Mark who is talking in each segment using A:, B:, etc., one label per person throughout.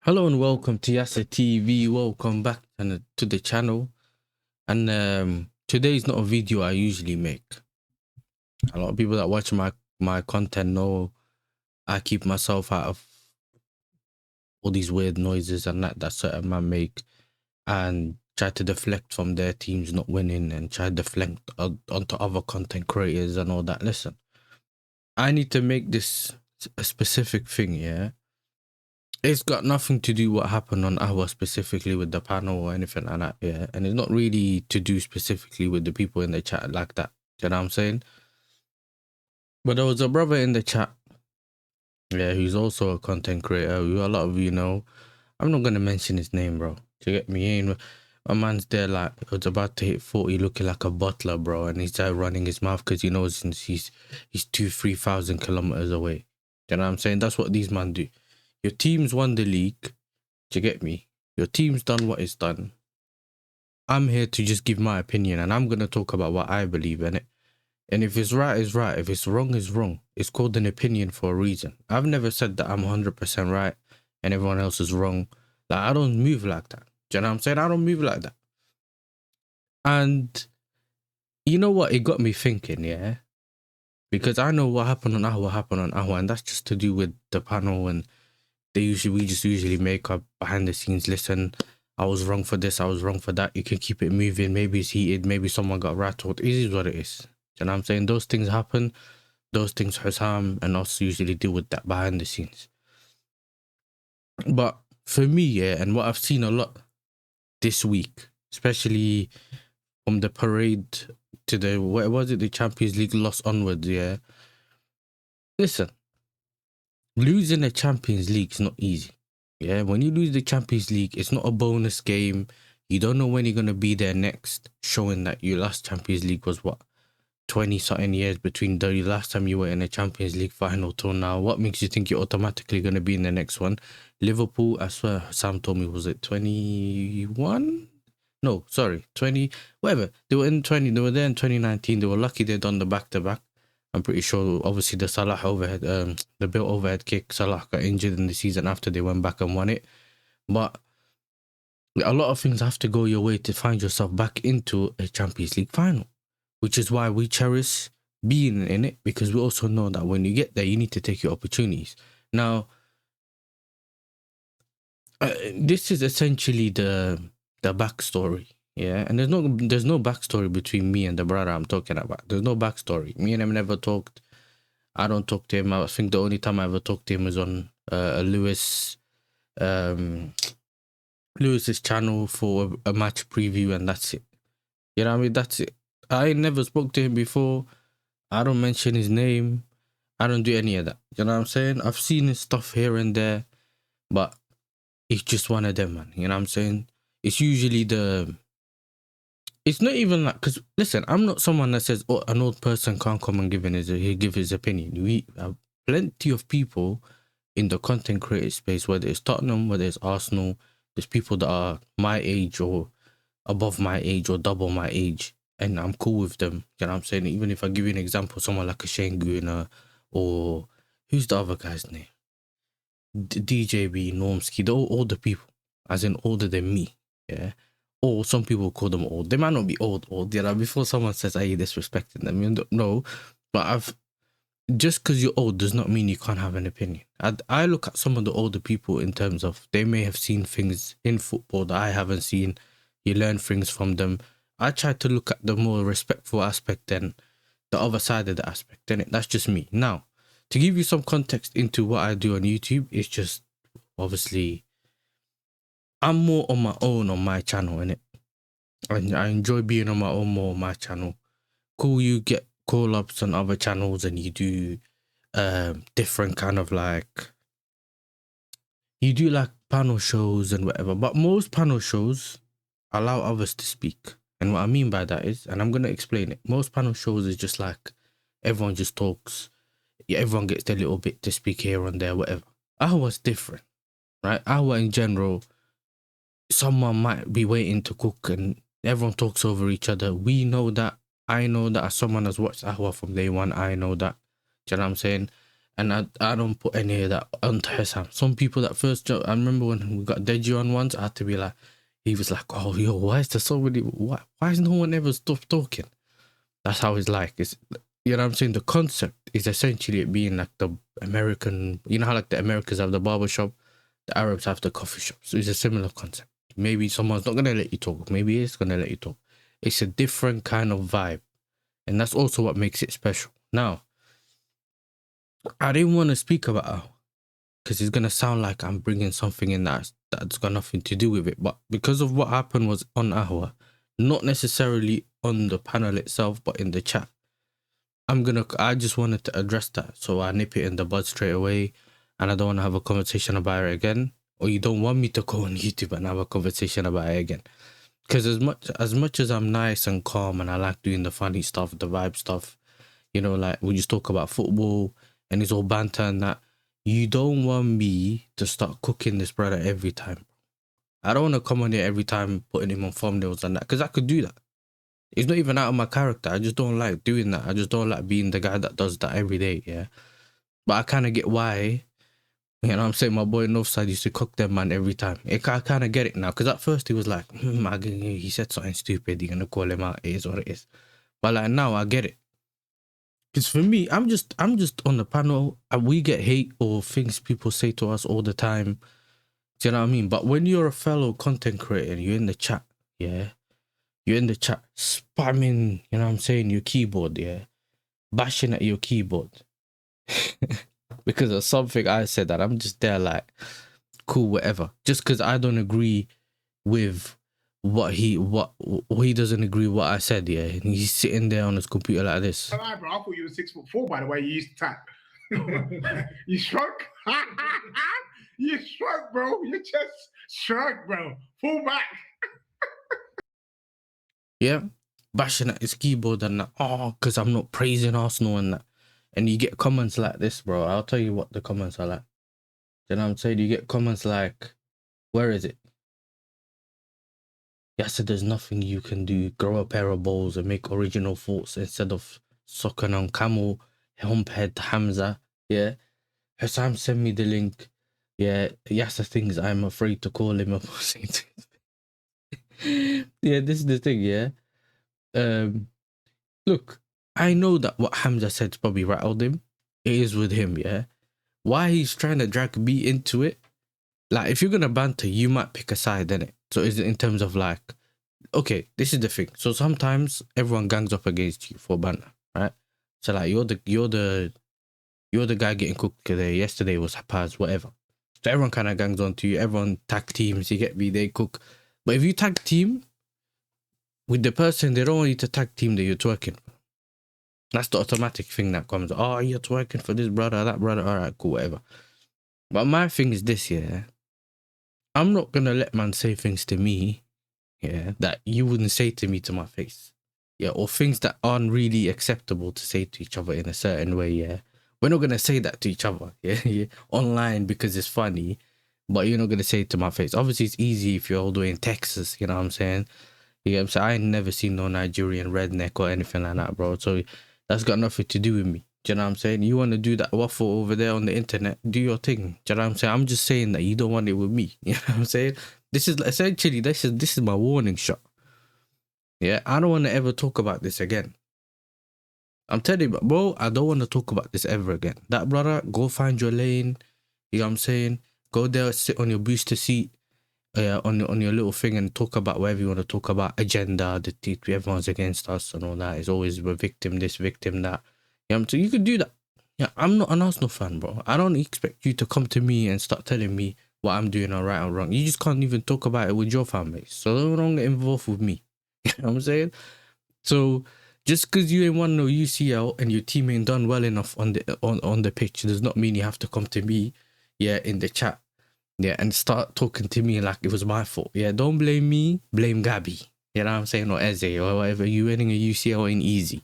A: Hello and welcome to Yasser TV. Welcome back to the channel. And today is not a video I usually make. A lot of people that watch my content know I keep myself out of all these weird noises and that certain man make, and try to deflect from their teams not winning and try to deflect onto other content creators and all that. Listen, I need to make this a specific thing, yeah? It's got nothing to do what happened on our specifically with the panel or anything like that, yeah. And it's not really to do specifically with the people in the chat like that. You know what I'm saying? But there was a brother in the chat, yeah, who's also a content creator, who a lot of you know. I'm not gonna mention his name, bro. Do you get me? In my man's there like was about to hit 40, looking like a butler, bro, and he's there running his mouth because he knows since he's 3,000 kilometers away. Do you know what I'm saying? That's what these men do. Your team's won the league. Do you get me? Your team's done what it's done. I'm here to just give my opinion, and I'm going to talk about what I believe in it. And if it's right, it's right. If it's wrong, it's wrong. It's called an opinion for a reason. I've never said that I'm 100% right and everyone else is wrong. Like, I don't move like that. Do you know what I'm saying? I don't move like that. And you know what? It got me thinking, yeah? Because I know what happened on Ahwa, and that's just to do with the panel, and we just usually make up behind the scenes. Listen, I was wrong for this, I was wrong for that. You can keep it moving. Maybe it's heated, maybe someone got rattled. It is what it is. You know what I'm saying? Those things happen. Those things Hussam and us usually deal with that behind the scenes. But for me, yeah, and what I've seen a lot this week, especially from the parade to the, what was it, the Champions League loss onwards, yeah. Listen, losing the Champions League is not easy. Yeah, when you lose the Champions League, it's not a bonus game. You don't know when you're going to be there next, showing that your last Champions League was what, 20-something years between the last time you were in a Champions League final till now. What makes you think you're automatically going to be in the next one? Liverpool, I swear, Sam told me, was it 21? No, sorry, 20, whatever. They were there in 2019. They were lucky they'd done the back-to-back. I'm pretty sure, obviously, the Salah overhead, the Bill overhead kick, Salah got injured in the season after they went back and won it. But a lot of things have to go your way to find yourself back into a Champions League final, which is why we cherish being in it, because we also know that when you get there, you need to take your opportunities. Now, this is essentially the backstory. Yeah, and there's no backstory between me and the brother I'm talking about. There's no backstory. Me and him never talked. I don't talk to him. I think the only time I ever talked to him was on Lewis's channel for a match preview, and that's it. You know what I mean? That's it. I never spoke to him before. I don't mention his name. I don't do any of that. You know what I'm saying? I've seen his stuff here and there, but it's just one of them, man. You know what I'm saying? It's usually it's not even like, because listen, I'm not someone that says, oh, an old person can't come and give his opinion. We have plenty of people in the content creator space, whether it's Tottenham, whether it's Arsenal. There's people that are my age or above my age or double my age, and I'm cool with them. You know what I'm saying? Even if I give you an example, someone like a Shane Gurner, or who's the other guy's name? DJB, Normski, they're all older people, as in older than me, yeah? Or some people call them old. They might not be old, you know, before someone says, are you disrespecting them? You know, but just because you're old does not mean you can't have an opinion. I look at some of the older people in terms of, they may have seen things in football that I haven't seen. You learn things from them. I try to look at the more respectful aspect than the other side of the aspect, and that's just me. Now, to give you some context into what I do on YouTube, it's just, obviously, I'm more on my own on my channel, innit? And I enjoy being on my own more on my channel. Cool, you get call-ups on other channels and you do different kind of like, you do like panel shows and whatever, but most panel shows allow others to speak. And what I mean by that is, and I'm going to explain it, most panel shows is just like everyone just talks. Yeah, everyone gets their little bit to speak here and there, whatever. Ahwa's different, right? Ahwa in general, someone might be waiting to cook and everyone talks over each other. We know that. I know that as someone has watched Ahwa from day one, I know that. Do you know what I'm saying? And I don't put any of that onto Hesam. Some people that first job, I remember when we got Deji on once, I had to be like, he was like, oh, yo, why is there so many, why is no one ever stopped talking? That's how it's like. It's, you know what I'm saying? The concept is essentially it being like the American, you know how like the Americans have the barber shop, the Arabs have the coffee shop. So it's a similar concept. Maybe someone's not going to let you talk. Maybe it's going to let you talk. It's a different kind of vibe. And that's also what makes it special. Now, I didn't want to speak about it because it's going to sound like I'm bringing something in that's got nothing to do with it. But because of what happened was on Ahwa, not necessarily on the panel itself, but in the chat, I just wanted to address that. So I nip it in the bud straight away, and I don't want to have a conversation about it again. Or you don't want me to go on YouTube and have a conversation about it again. Because as much as I'm nice and calm and I like doing the funny stuff, the vibe stuff, you know, like we just talk about football and it's all banter and that, you don't want me to start cooking this brother every time. I don't want to come on here every time putting him on thumbnails and that, because I could do that. It's not even out of my character. I just don't like doing that. I just don't like being the guy that does that every day, yeah? But I kind of get why, you know what I'm saying, my boy Northside used to cook them, man, every time. I kind of get it now, because at first he was like, he said something stupid, you're going to call him out, it is what it is. But like now I get it. Because for me, I'm just on the panel, and we get hate or things people say to us all the time. Do you know what I mean? But when you're a fellow content creator and you're in the chat, yeah, you're in the chat spamming, you know what I'm saying, your keyboard, yeah, bashing at your keyboard because of something I said, that I'm just there like, cool, whatever. Just because I don't agree with what he doesn't agree with what I said, yeah, and he's sitting there on his computer like this.
B: Bro, I thought you were 6'4", by the way you used to tap. You shrunk? You shrunk, bro. You just shrunk, bro. Full back.
A: Yeah, bashing at his keyboard and that, oh, because I'm not praising Arsenal and that. And you get comments like this, bro. I'll tell you what the comments are like. You know what I'm saying? You get comments like, where is it? Yasser, there's nothing you can do. Grow a pair of balls and make original thoughts instead of sucking on camel, humphead Hamza. Yeah. Hassam, send me the link. Yeah. Yasser thinks I'm afraid to call him a pussy. Yeah, this is the thing, yeah. Look, I know that what Hamza said probably rattled him. It is with him, yeah. Why he's trying to drag me into it? Like, if you're gonna banter, you might pick a side, innit? So is it in terms of like, okay, this is the thing. So sometimes everyone gangs up against you for banter, right? So like you're the guy getting cooked today. Yesterday was Paz, whatever. So everyone kind of gangs onto you. Everyone tag teams. You get me? They cook. But if you tag team with the person, they don't want you to tag team that you're twerking. That's the automatic thing that comes. Oh, you're twerking for this brother, that brother. All right, cool, whatever. But my thing is this, yeah. I'm not gonna let man say things to me, yeah, that you wouldn't say to me to my face, yeah, or things that aren't really acceptable to say to each other in a certain way, yeah. We're not gonna say that to each other, yeah, online because it's funny, but you're not gonna say it to my face. Obviously, it's easy if you're all the way in Texas, you know what I'm saying? You know what I'm saying? I ain't never seen no Nigerian redneck or anything like that, bro. So that's got nothing to do with me. Do you know what I'm saying? You want to do that waffle over there on the internet, do your thing. Do you know what I'm saying? I'm just saying that you don't want it with me. You know what I'm saying? This is essentially, this is my warning shot. Yeah, I don't want to ever talk about this again. I'm telling you, bro, I don't want to talk about this ever again. That brother, go find your lane. You know what I'm saying? Go there, sit on your booster seat. On your little thing and talk about whatever you want to talk about, agenda, everyone's against us and all that. It's always a victim this, victim that. You know, so you could do that. Yeah, I'm not an Arsenal fan, bro. I don't expect you to come to me and start telling me what I'm doing all right or wrong. You just can't even talk about it with your fan base. So don't get involved with me. You know what I'm saying? So just because you ain't won no UCL and your team ain't done well enough on the pitch does not mean you have to come to me, yeah, in the chat. Yeah, and start talking to me like it was my fault. Yeah, don't blame me, blame Gabby. You know what I'm saying? Or Eze or whatever. You winning a UCL ain't easy.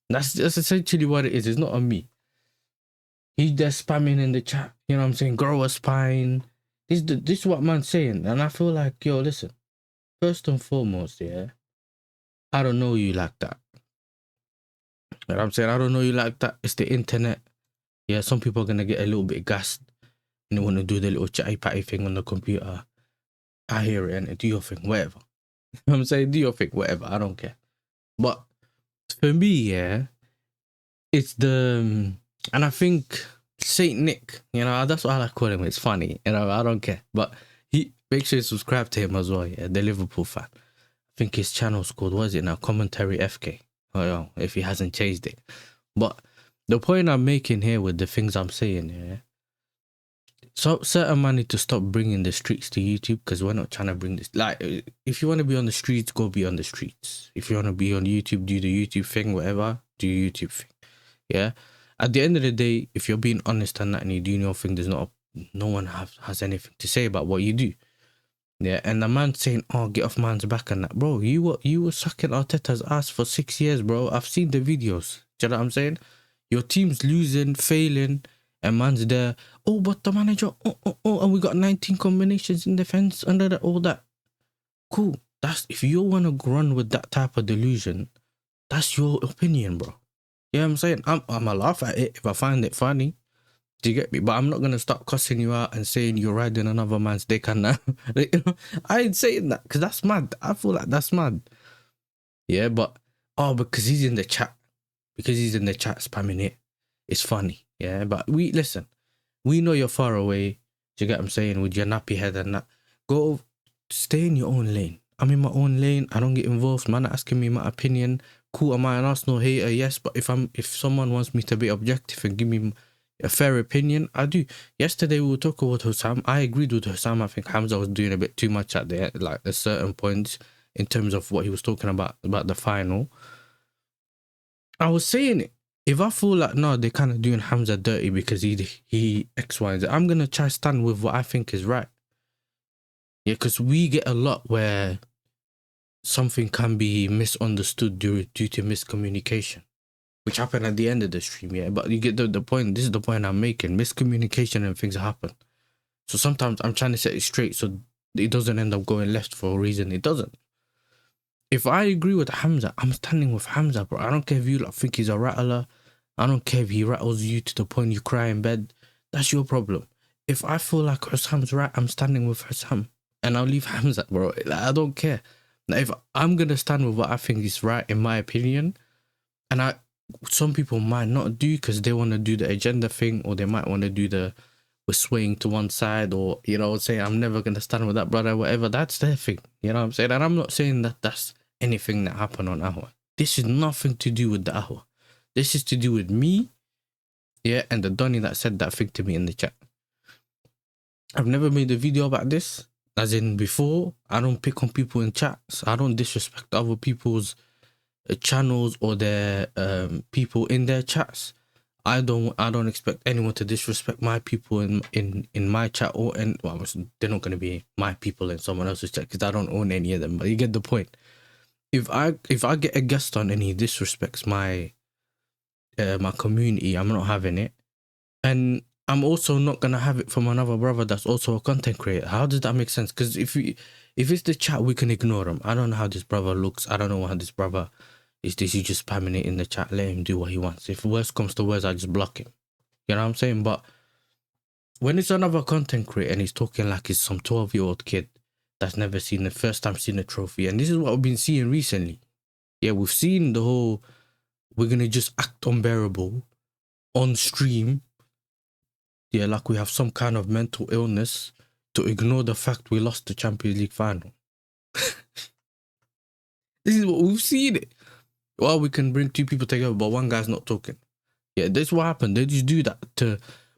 A: That's essentially what it is. It's not on me. He's just spamming in the chat. You know what I'm saying? Grow a spine. This is what man's saying. And I feel like, yo, listen. First and foremost, yeah, I don't know you like that. You know what I'm saying? I don't know you like that. It's the internet. Yeah, some people are gonna get a little bit gassed and they want to do the little chatty patty thing on the computer. I hear it and do your thing, whatever. You know what I'm saying? Do your thing, whatever. I don't care. But for me, yeah, it's the and I think Saint Nick, you know, that's what I like calling him. It's funny, you know, I don't care. But he make sure you subscribe to him as well, yeah, the Liverpool fan. I think his channel's called, what is it now? Commentary FK. Oh, yeah, if he hasn't changed it. But the point I'm making here with the things I'm saying, yeah, so certain man need to stop bringing the streets to YouTube because we're not trying to bring this. Like, if you want to be on the streets, go be on the streets. If you want to be on YouTube, do the YouTube thing, whatever, do your YouTube thing. Yeah. At the end of the day, if you're being honest and that and you do your thing, there's no one has anything to say about what you do. Yeah. And the man saying, "Oh, get off man's back," and that, bro, you were sucking Arteta's ass for 6 years, bro. I've seen the videos. Do you know what I'm saying? Your team's losing, failing, and man's there. Oh, but the manager, and we got 19 combinations in defense under that, all that. Cool. That's if you want to run with that type of delusion, that's your opinion, bro. You know what I'm saying? I'm gonna laugh at it if I find it funny. Do you get me? But I'm not gonna start cussing you out and saying you're riding another man's dick and that. Like, you know, I ain't saying that because that's mad. I feel like that's mad. Yeah, but because he's in the chat, spamming it, it's funny. Yeah, but listen. We know you're far away. Do you get what I'm saying? With your nappy head and that. Go, stay in your own lane. I'm in my own lane. I don't get involved. Man asking me my opinion. Cool, am I an Arsenal hater? Yes, but if someone wants me to be objective and give me a fair opinion, I do. Yesterday we were talking about Hussam. I agreed with Hussam. I think Hamza was doing a bit too much at the like a certain points in terms of what he was talking about the final. I was saying it. If I feel like, no, they're kind of doing Hamza dirty because he X, Y, and Z, I'm going to try stand with what I think is right. Yeah, because we get a lot where something can be misunderstood due to miscommunication, which happened at the end of the stream, yeah. But you get the point. This is the point I'm making. Miscommunication and things happen. So sometimes I'm trying to set it straight so it doesn't end up going left for a reason it doesn't. If I agree with Hamza, I'm standing with Hamza, bro. I don't care if you like, think he's a rattler. I don't care if he rattles you to the point you cry in bed. That's your problem. If I feel like Hussam's right, I'm standing with Hussam. And I'll leave Hamza, bro. Like, I don't care. Now, if I'm going to stand with what I think is right, in my opinion, and some people might not do because they want to do the agenda thing, or they might want to do we're swaying to one side, or, you know, say, I'm never going to stand with that brother, whatever. That's their thing. You know what I'm saying? And I'm not saying that that's anything that happened on Ahwa. This is nothing to do with the Ahwa. This is to do with me, yeah, and the Donny that said that thing to me in the chat. I've never made a video about this, as in before. I don't pick on people in chats. I don't disrespect other people's channels or their people in their chats. I don't expect anyone to disrespect my people in my chat or they're not gonna be my people in someone else's chat because I don't own any of them. But you get the point. If I get a guest on and he disrespects my community, I'm not having it, and I'm also not gonna have it from another brother that's also a content creator. How does that make sense? Because if it's the chat, we can ignore him. I don't know how this brother looks. I don't know how this brother is. This you just spamming it in the chat? Let him do what he wants. If worse comes to worse, I just block him. You know what I'm saying? But when it's another content creator and he's talking like he's some 12-year-old kid that's never seen the first time seen a trophy, and this is what we've been seeing recently. Yeah, we've seen the whole. We're gonna just act unbearable on stream. Yeah, like we have some kind of mental illness to ignore the fact we lost the Champions League final. This is what we've seen it. Well, we can bring two people together, but one guy's not talking. Yeah, that's what happened. They just do that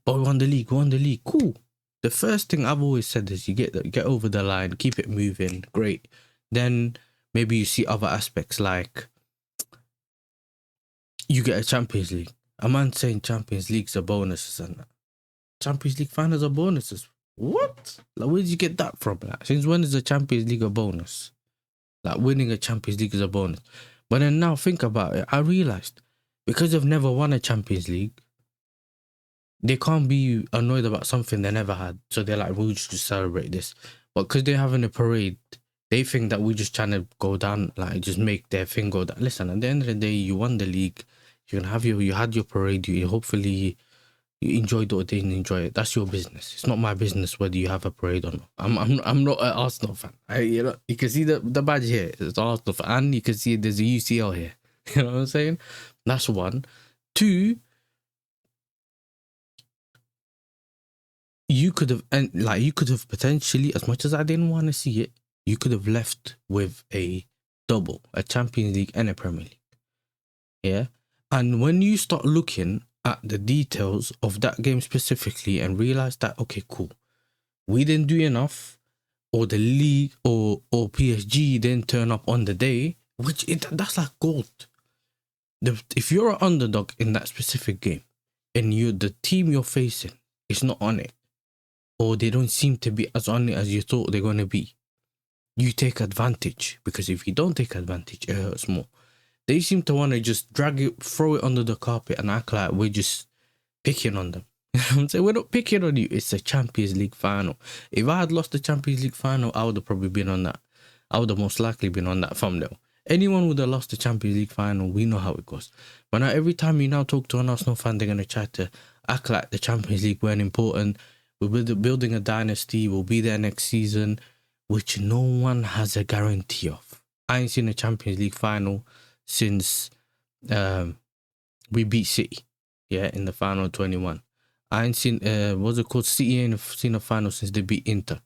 A: but we won the league. Cool. The first thing I've always said is you get over the line, keep it moving, great. Then maybe you see other aspects like you get a Champions League. A man saying Champions League's a bonus and that. Champions League finals are bonuses. What? Like, where did you get that from? Like, since when is the Champions League a bonus? Like, winning a Champions League is a bonus. But then now think about it. I realized because they've never won a Champions League, they can't be annoyed about something they never had. So they're like, we'll just celebrate this. But because they're having a parade, they think that we're just trying to go down, like just make their thing go down. Listen, at the end of the day, you won the league. You had your parade. You hopefully You enjoyed it or didn't enjoy it. That's your business. It's not my business whether you have a parade or not. I'm not an Arsenal fan. You can see the badge here. It's Arsenal fan. And you can see there's a UCL here. You know what I'm saying? That's one. Two, you could have potentially, as much as I didn't want to see it, you could have left with a double, a Champions League and a Premier League. Yeah. And when you start looking at the details of that game specifically and realize that, okay, cool, we didn't do enough, or the league or PSG didn't turn up on the day, that's like gold. If you're an underdog in that specific game and the team you're facing is not on it, or they don't seem to be as on it as you thought they're going to be, you take advantage, because if you don't take advantage, it hurts more. They seem to want to just drag it, throw it under the carpet and act like we're just picking on them. You know what I'm saying? We're not picking on you. It's a Champions League final. If I had lost the Champions League final, I would have probably been on that. I would have most likely been on that thumbnail. Anyone would have lost the Champions League final. We know how it goes. But now every time you now talk to an Arsenal fan, they're going to try to act like the Champions League weren't important. We're building a dynasty. We'll be there next season, which no one has a guarantee of. I ain't seen a Champions League final since we beat City, in the final 21. I ain't seen, what's it called? City ain't seen a final since they beat Inter.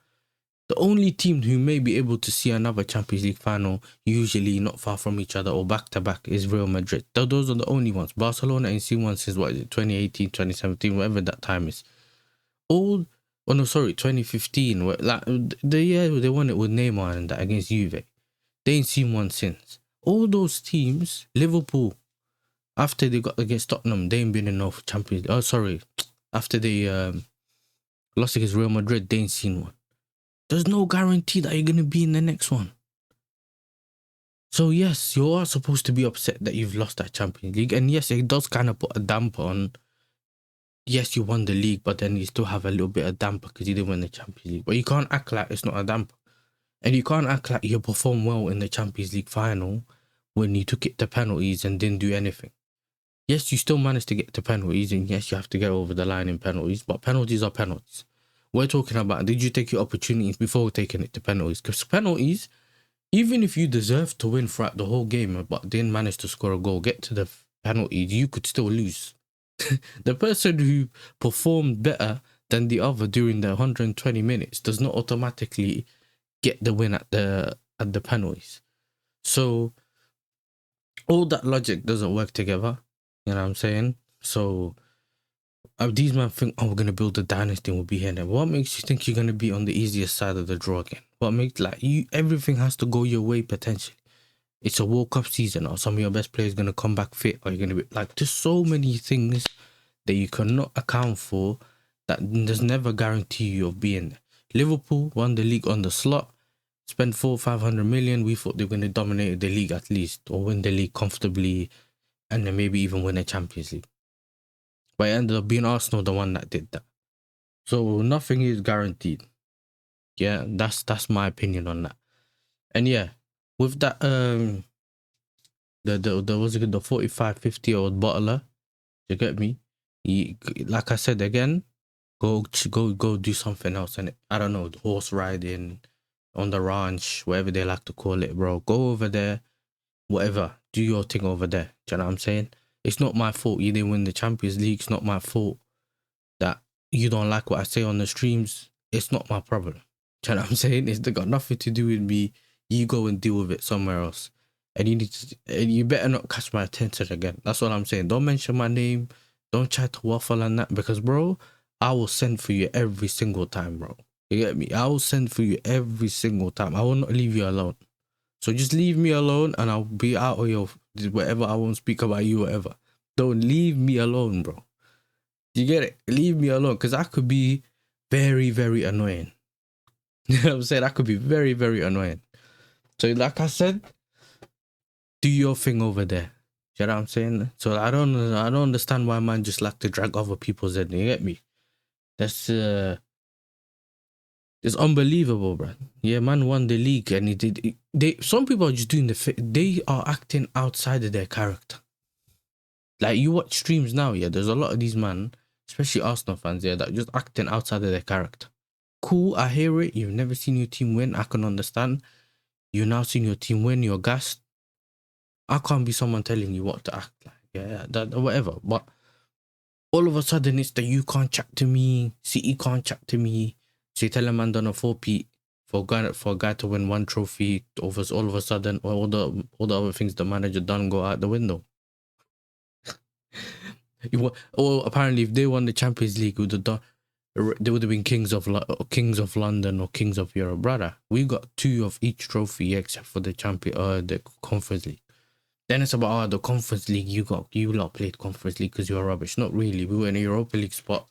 A: The only team who may be able to see another Champions League final, usually not far from each other or back-to-back, is Real Madrid. Those are the only ones. Barcelona ain't seen one since, 2018, 2017, whatever that time is. 2015. Like, the year they won it with Neymar and that against Juve. They ain't seen one since. All those teams, Liverpool, after they got against Tottenham, they ain't been in no Champions League. Oh, sorry. After they lost against Real Madrid, they ain't seen one. There's no guarantee that you're going to be in the next one. So yes, you are supposed to be upset that you've lost that Champions League. And yes, it does kind of put a damper on. Yes, you won the league, but then you still have a little bit of damper because you didn't win the Champions League. But you can't act like it's not a damper. And you can't act like you performed well in the Champions League final when you took it to penalties and didn't do anything. Yes, you still managed to get to penalties, and yes, you have to get over the line in penalties, but penalties are penalties. We're talking about, did you take your opportunities before taking it to penalties? Because penalties, even if you deserve to win throughout the whole game but didn't manage to score a goal, get to the penalties, you could still lose. The person who performed better than the other during the 120 minutes does not automatically get the win at the penalties. So all that logic doesn't work together. You know what I'm saying? So these men think, we're going to build a dynasty and we'll be here. Then what makes you think you're going to be on the easiest side of the draw again? What makes, everything has to go your way potentially. It's a World Cup season, or some of your best players going to come back fit, or you're going to be, there's so many things that you cannot account for that there's never guarantee you of being there. Liverpool won the league on the slot, spent 400-500 million. We thought they were going to dominate the league at least, or win the league comfortably, and then maybe even win a Champions League. But it ended up being Arsenal the one that did that. So nothing is guaranteed. Yeah, that's my opinion on that. And yeah, with that, the 45-50-year-old bottler, you get me? Like I said again, go do something else. And I don't know, horse riding on the ranch, whatever they like to call it, bro. Go over there, whatever. Do your thing over there. Do you know what I'm saying? It's not my fault you didn't win the Champions League. It's not my fault that you don't like what I say on the streams. It's not my problem. Do you know what I'm saying? It's got nothing to do with me. You go and deal with it somewhere else. And you better not catch my attention again. That's what I'm saying. Don't mention my name. Don't try to waffle on that. Because, bro, I will send for you every single time, bro. You get me? I will send for you every single time. I will not leave you alone. So just leave me alone and I'll be out of your whatever. I won't speak about you, whatever. Don't leave me alone, bro. You get it? Leave me alone, because I could be very, very annoying. You know what I'm saying? I could be very, very annoying. So like I said, do your thing over there. You know what I'm saying? So I don't understand why man just like to drag other people's head. You get me? That's it's unbelievable, bro. Yeah, man won the league, and some people are just doing they are acting outside of their character. Like, you watch streams now, yeah, there's a lot of these man, especially Arsenal fans, yeah, that just acting outside of their character. Cool, I hear it. You've never seen your team win. I can understand. You've now seen your team win. You're gassed. I can't be someone telling you what to act like. Yeah, that whatever. But all of a sudden, it's that you can't chat to me. City can't chat to me. So you tell a man done a 4P for a guy to win one trophy. All of a sudden, all the other things the manager done go out the window. Or apparently, if they won the Champions League, they would have been kings of London or kings of Europe, brother. We got 2 of each trophy except for the the Conference League. Then it's about the Conference League. You lot played Conference League because you were rubbish. Not really. We were in a Europa League spot.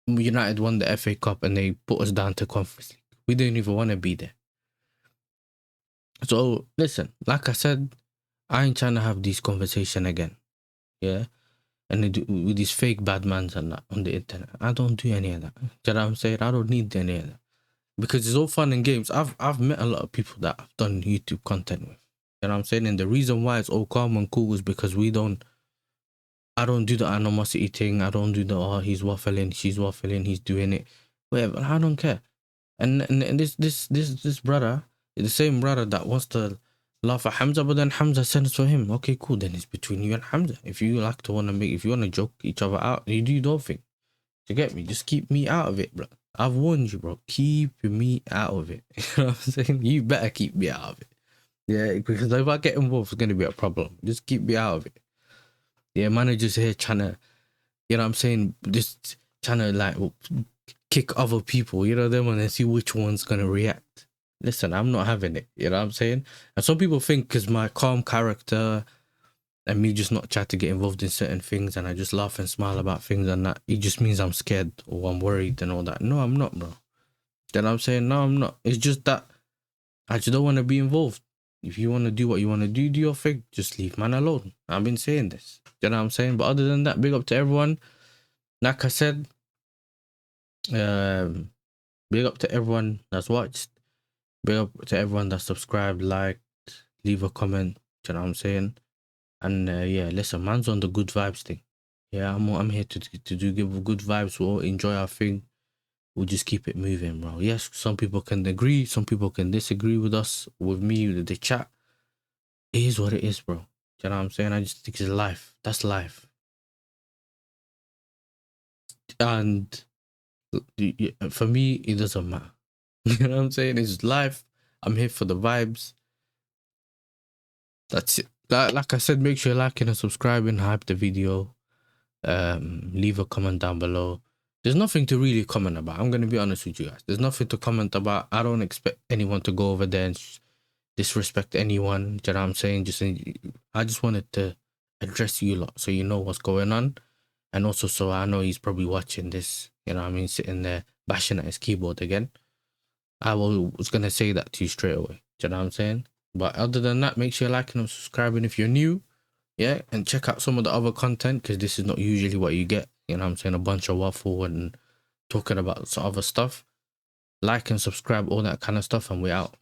A: United won the FA Cup and they put us down to Conference League. We didn't even want to be there. So listen, like I said, I ain't trying to have this conversation again. Yeah. And they do, with these fake bad mans and that on the internet. I don't do any of that. Do you know what I'm saying? I don't need any of that. Because it's all fun and games. I've met a lot of people that I've done YouTube content with. You know what I'm saying? And the reason why it's all calm and cool is because I don't do the animosity thing. I don't do the, he's waffling, she's waffling, he's doing it. Whatever. I don't care. And this brother, the same brother that wants to laugh at Hamza, but then Hamza sends for him. Okay, cool. Then it's between you and Hamza. If you want to joke each other out, you do your thing. You get me? Just keep me out of it, bro. I've warned you, bro. Keep me out of it. You know what I'm saying? You better keep me out of it. Yeah, because if I get involved, it's going to be a problem. Just keep me out of it. Yeah, managers here trying to, you know what I'm saying? Just trying to like kick other people, you know them, and then see which one's going to react. Listen, I'm not having it. You know what I'm saying? And some people think because my calm character and me just not try to get involved in certain things and I just laugh and smile about things and that, it just means I'm scared or I'm worried and all that. No, I'm not, bro. You know what I'm saying? No, I'm not. It's just that I just don't want to be involved. If you want to do what you want to do your thing. Just leave man alone. I've been saying this. You know what I'm saying? But other than that, big up to everyone. Like I said, big up to everyone that's watched. Big up to everyone that subscribed, liked, leave a comment. You know what I'm saying? And yeah, listen, man's on the good vibes thing. Yeah, I'm here to give good vibes. We'll enjoy our thing. We'll just keep it moving, bro. Yes, some people can agree, some people can disagree with us, with me, with the chat. It is what it is, bro. You know what I'm saying? I just think it's life. That's life. And for me, it doesn't matter. You know what I'm saying? It's life. I'm here for the vibes. That's it. Like I said, make sure you're liking and subscribing, hype the video. Leave a comment down below. There's nothing to really comment about. I'm going to be honest with you guys. There's nothing to comment about. I don't expect anyone to go over there and disrespect anyone. Do you know what I'm saying? I just wanted to address you lot so you know what's going on. And also so I know he's probably watching this, you know what I mean, sitting there bashing at his keyboard again. I was going to say that to you straight away. Do you know what I'm saying? But other than that, make sure you're liking and subscribing if you're new. Yeah, and check out some of the other content because this is not usually what you get. You know what I'm saying? A bunch of waffle and talking about some other stuff. Like and subscribe, all that kind of stuff, and we're out.